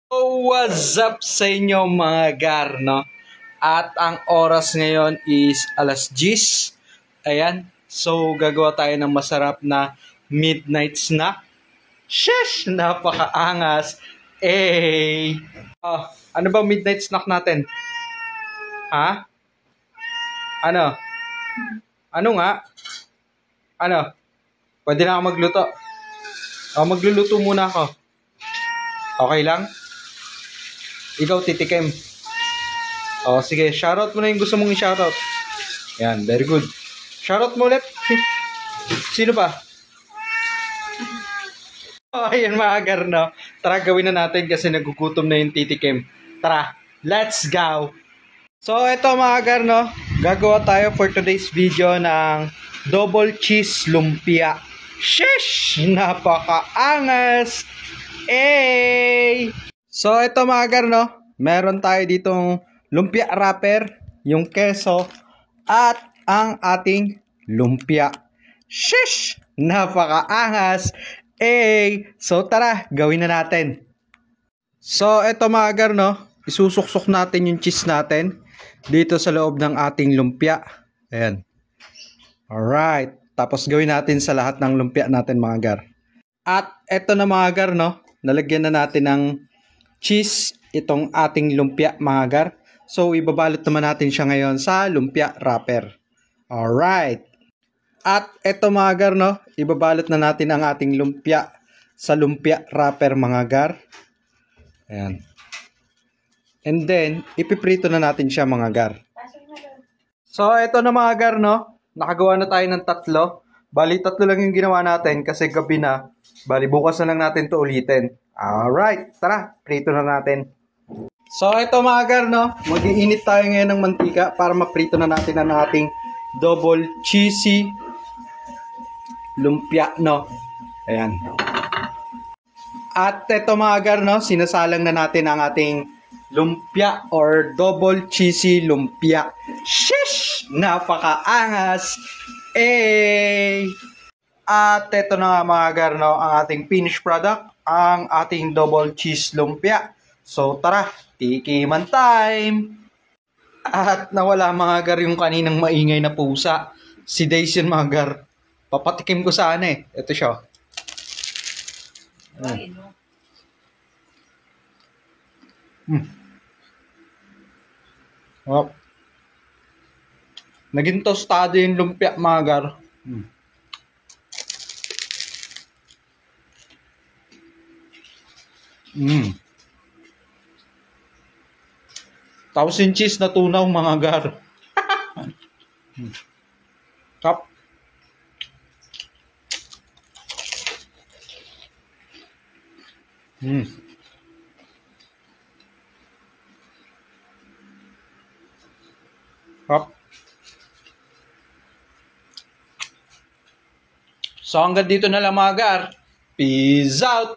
So, what's up sa inyo mga gar, no? At ang oras ngayon is alas 10. Ayan. So, gagawa tayo ng masarap na midnight snack. Sheesh! Napakaangas. Eh! Ano ba midnight snack natin? Ha? Ano? Ano nga? Ano? Pwede na ako magluto. Magluluto muna ako. Okay lang? Ikaw titikim. Sige, shoutout mo na yung gusto mong i-shoutout. Yan, very good. Shoutout mo ulit. Sino pa? Ayan mga gar, no? Tara, gawin na natin kasi nagugutom na yung titikim. Tara, let's go! So, ito mga gar, no? Gagawa tayo for today's video ng double cheese lumpia. Sheesh! Napakaangas! Eh! So, ito mga gar, no? Meron tayo ditong lumpia wrapper, yung keso, at ang ating lumpia. Sheesh! Napakaangas! So, tara, gawin na natin. So, ito mga gar, no? Isusuksok natin yung cheese natin dito sa loob ng ating lumpia. Ayan. Alright. Tapos gawin natin sa lahat ng lumpia natin mga gar. At ito na mga gar, no? Nalagyan na natin ng cheese itong ating lumpia mga gar. So, ibabalot naman natin siya ngayon sa lumpia wrapper. Alright. At ito mga gar, no? Ibabalot na natin ang ating lumpia sa lumpia wrapper mga gar. Ayan. And then, ipiprito na natin siya mga gar. So, ito na mga gar, no? Nakagawa na tayo ng 3. Bali, 3 lang yung ginawa natin kasi gabi na. Bali, bukas na lang natin to ulitin. Alright, tara, prito na natin. So, ito mga gar, no? Mag-iinit tayo ngayon ng mantika para maprito na natin ang ating double cheesy lumpia, no? Ayan. At ito mga gar, no? Sinasalang na natin ang ating lumpia or double cheesy lumpia. Sheesh! Napakaangas! At ito na nga mga gar, no? Ang ating finished product, ang ating double cheese lumpia. So tara, tikiman time! At nawala mga gar yung kaninang maingay na pusa. Si Daisy mga gar. Papatikim ko sana eh. Ito siya. Oh. Naging tostado yung lumpia mga gar. Tapos yung cheese na tunaw mga gar. Kap. Kap. So hanggang dito na lang mga gar. Peace out!